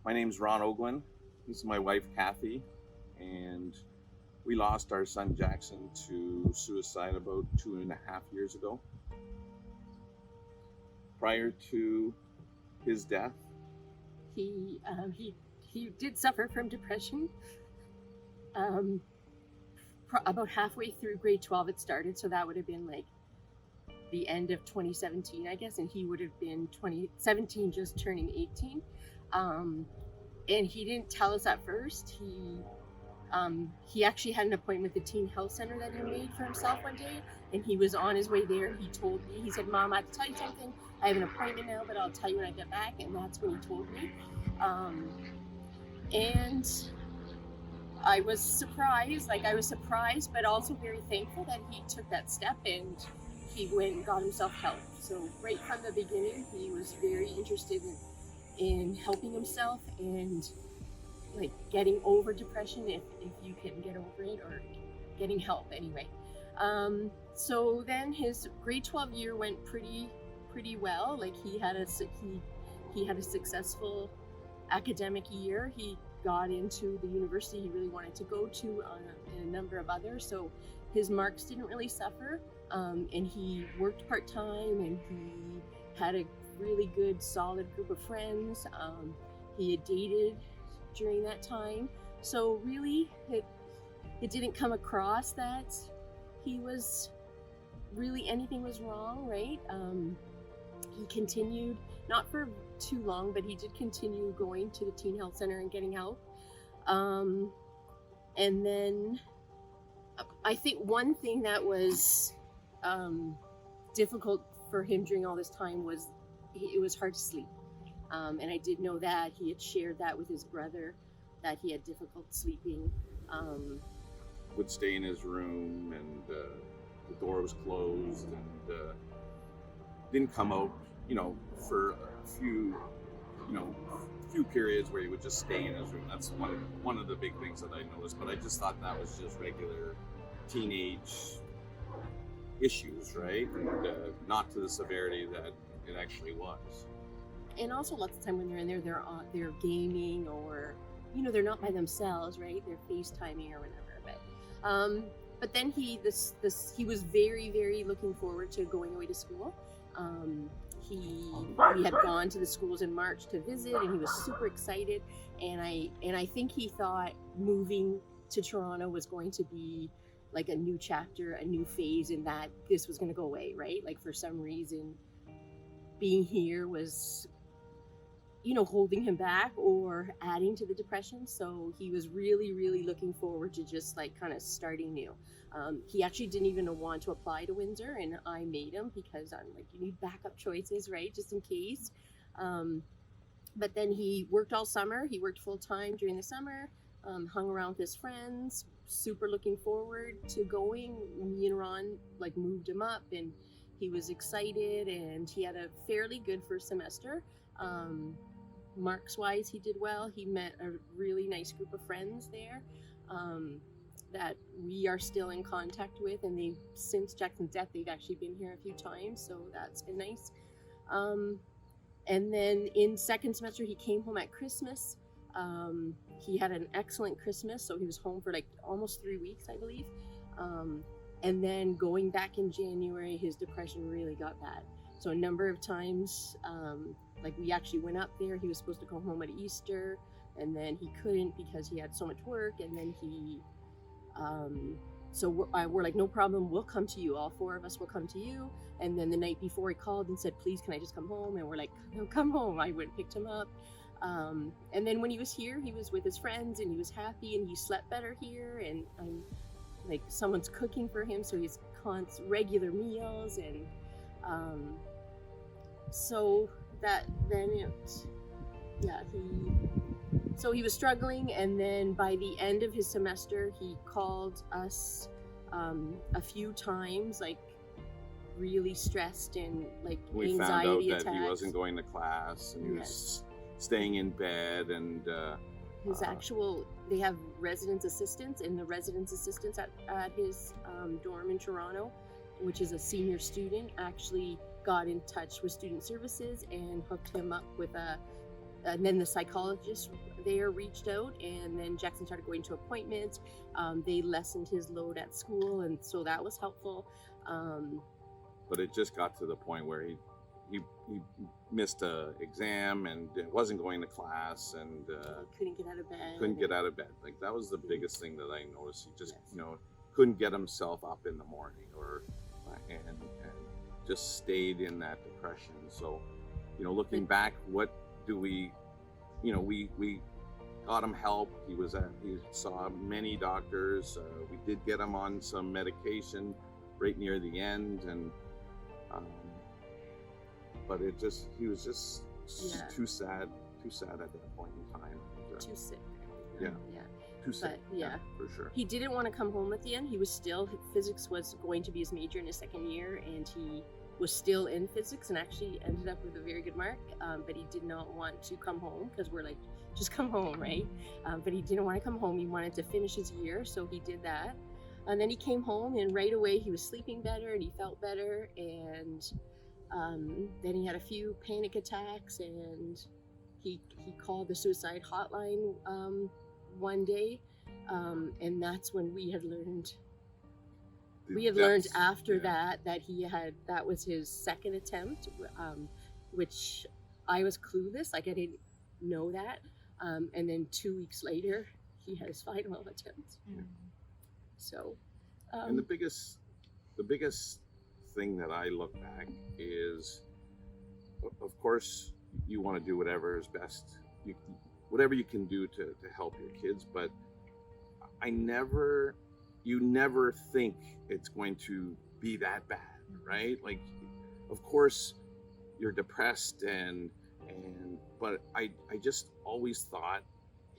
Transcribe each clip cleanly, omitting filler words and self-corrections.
My name's Ron Oglan. This is my wife, Kathy, and we lost our son, Jackson, to suicide about 2.5 years ago. Prior to his death, He did suffer from depression. About halfway through grade 12 it started, so that would have been like the end of 2017, I guess, and he would have been 2017, just turning 18. And he didn't tell us at first. He actually had an appointment at the teen health center that he made for himself one day, and he was on his way there. He told me, he said, "Mom, I have to tell you something. I have an appointment now, but I'll tell you when I get back." And that's when he told me. And I was surprised, but also very thankful that he took that step and he went and got himself help. So right from the beginning, he was very interested in helping himself and like getting over depression if you can get over it, or getting help anyway. So then his grade 12 year went pretty well. Like he had a successful academic year. He got into the university he really wanted to go to, and a number of others. So his marks didn't really suffer, and he worked part-time, and he had a really good, solid group of friends. He had dated during that time. So really, it didn't come across that he was really anything was wrong, right? He continued, not for too long, but he did continue going to the teen health center and getting help. And then I think one thing that was difficult for him during all this time was it was hard to sleep. And I did know that he had shared that with his brother, that he had difficult sleeping. would stay in his room, and the door was closed, and didn't come out, for a few periods where he would just stay in his room. That's one of the big things that I noticed. But I just thought that was just regular teenage issues, right? And not to the severity that it actually was. And also lots of time when they're in there, they're gaming, or they're not by themselves, right? They're FaceTiming or whatever. But then he was very, very looking forward to going away to school. We had gone to the schools in March to visit, and he was super excited. And I think he thought moving to Toronto was going to be like a new chapter, a new phase, and that this was going to go away, right? Like for some reason, being here was holding him back or adding to the depression. So he was really, really looking forward to just like kind of starting new. He actually didn't even want to apply to Windsor, and I made him, because I'm like, you need backup choices, right? Just in case. But then he worked all summer. He worked full time during the summer, hung around with his friends, super looking forward to going. Me and Ron like moved him up, and he was excited, and he had a fairly good first semester. Marks wise, he did well. He met a really nice group of friends there that we are still in contact with, and they've, since Jackson's death, they've actually been here a few times, so that's been nice. And then in second semester, he came home at Christmas. He had an excellent Christmas, so he was home for like almost 3 weeks, I believe. And then going back in January, his depression really got bad. So a number of times, like we actually went up there. He was supposed to go home at Easter, and then he couldn't because he had so much work. And then so we're like, no problem, we'll come to you. All four of us will come to you. And then the night before, he called and said, "Please, can I just come home?" And we're like, "No, come home." I went and picked him up. And then when he was here, he was with his friends, and he was happy, and he slept better here. And like someone's cooking for him, so he's regular meals. And so that then he was struggling. And then by the end of his semester, he called us a few times, like really stressed, and like We anxiety found out that he attacks. wasn't going to class, and he was staying in bed, and his they have residence assistants, and the residence assistants at his dorm in Toronto, which is a senior student, actually got in touch with student services and hooked him up with and then the psychologist there reached out, and then Jackson started going to appointments. They lessened his load at school, and so that was helpful. But it just got to the point where he missed a exam and wasn't going to class, and couldn't get out of bed. Like that was the biggest thing that I noticed. He just couldn't get himself up in the morning, or and just stayed in that depression. So looking back, what do we got him help. He saw many doctors. We did get him on some medication right near the end, and but he was just too sad at that point in time. Too sick. Yeah. Too sick. But, for sure. He didn't want to come home at the end. Physics was going to be his major in his second year, and he was still in physics and actually ended up with a very good mark. But he did not want to come home, because we're like, just come home, right? But he didn't want to come home. He wanted to finish his year, so he did that. And then he came home, and right away he was sleeping better and he felt better. And then he had a few panic attacks, and he called the suicide hotline one day, and that's when we had learned. After that that was his second attempt, which I was clueless. Like, I didn't know that. And then 2 weeks later, he had his final attempt. So, and the biggest thing that I look back is, of course, you want to do whatever is best, whatever you can do to help your kids, but you never think it's going to be that bad, right? Like, of course, you're depressed, but I just always thought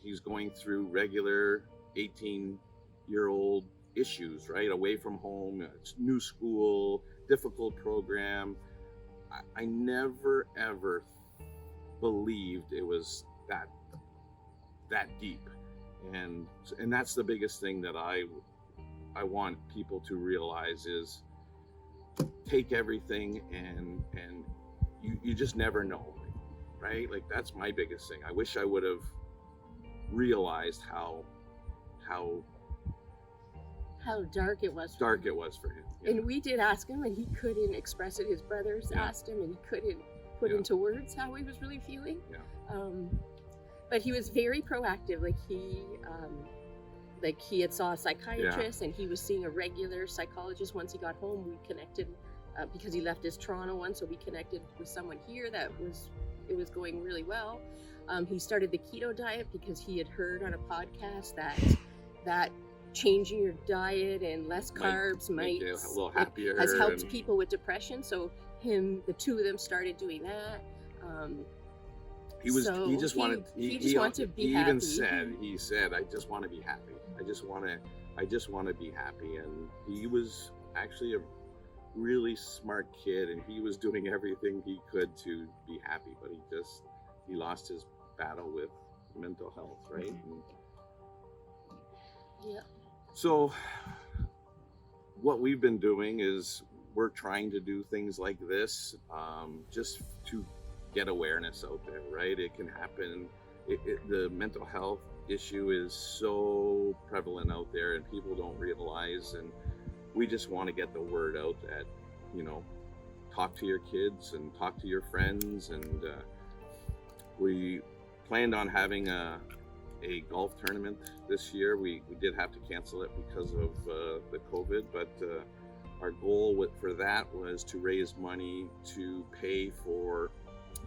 he's going through regular 18-year-old issues, right? Away from home, new school, difficult program. I never ever believed it was that deep, and that's the biggest thing that I want people to realize is, take everything, and you just never know, right? Like, that's my biggest thing. I wish I would have realized how dark it was for him. Yeah. And we did ask him, and he couldn't express it. His brothers asked him, and he couldn't put into words how he was really feeling. But he was very proactive. Like he had saw a psychiatrist, and he was seeing a regular psychologist. Once he got home, we connected, because he left his Toronto one, so we connected with someone here it was going really well. He started the keto diet because he had heard on a podcast that changing your diet and less carbs might make you a little happier, has helped people with depression. So the two of them started doing that. He just wanted to be happy. He said, I just want to be happy. I just want to be happy. And he was actually a really smart kid, and he was doing everything he could to be happy, but he lost his battle with mental health, right? Yeah. So what we've been doing is we're trying to do things like this, just to get awareness out there, right? It can happen. The mental health issue is so prevalent out there, and people don't realize, and we just want to get the word out that, talk to your kids and talk to your friends. And we planned on having a golf tournament this year. We did have to cancel it because of the COVID, but our goal for that was to raise money to pay for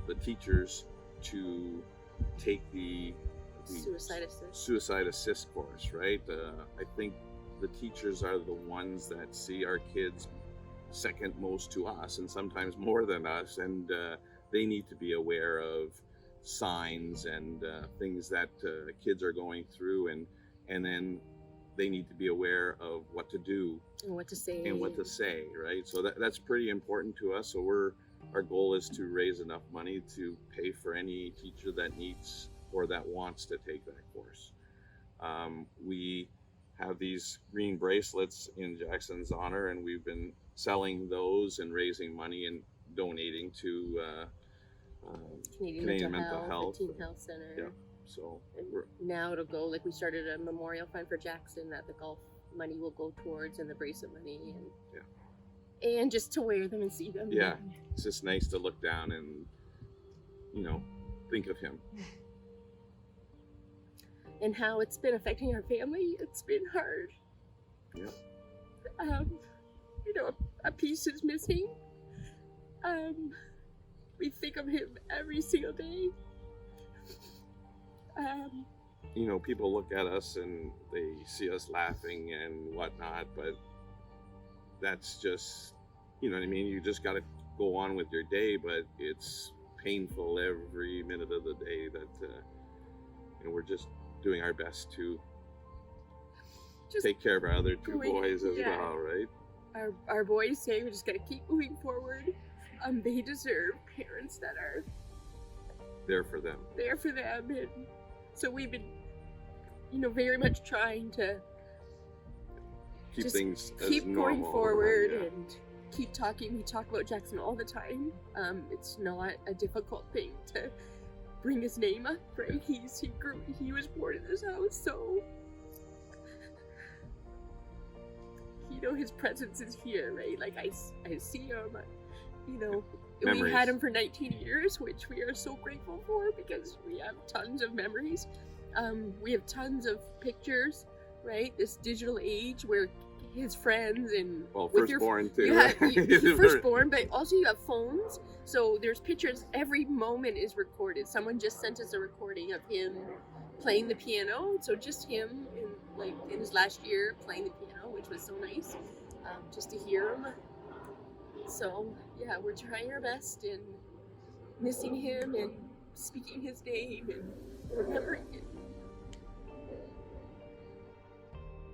the teachers to take the suicide assist course, right? I think the teachers are the ones that see our kids second most to us, and sometimes more than us, and they need to be aware of signs and things that kids are going through, and then they need to be aware of what to do and what to say, right? So that's pretty important to us. So our goal is to raise enough money to pay for any teacher that needs or that wants to take that course. We have these green bracelets in Jackson's honor, and we've been selling those and raising money and donating to Canadian Mental Health, the Teen Health Center. Yeah. So and now it'll go, like we started a memorial fund for Jackson that the golf money will go towards and the bracelet money and just to wear them and see them. Yeah. It's just nice to look down and, think of him. And how it's been affecting our family. It's been hard. Yeah. A piece is missing. We think of him every single day. People look at us and they see us laughing and whatnot, but that's just, you know what I mean? You just got to go on with your day, but it's painful every minute of the day that, we're just doing our best to take care of our other two boys as well, right? Our boys say we just got to keep moving forward. They deserve parents that are there for them. And so we've been, very much trying to keep things keep as going normal, forward and keep talking. We talk about Jackson all the time. It's not a difficult thing to bring his name up, right? He was born in this house, so his presence is here, right? Like I see him, we had him for 19 years, which we are so grateful for because we have tons of memories. We have tons of pictures, right? This digital age where his friends and firstborn too. Firstborn, but also you have phones. So there's pictures. Every moment is recorded. Someone just sent us a recording of him playing the piano. So just him in his last year playing the piano, which was so nice, just to hear him. So yeah, we're trying our best and missing him and speaking his name and remembering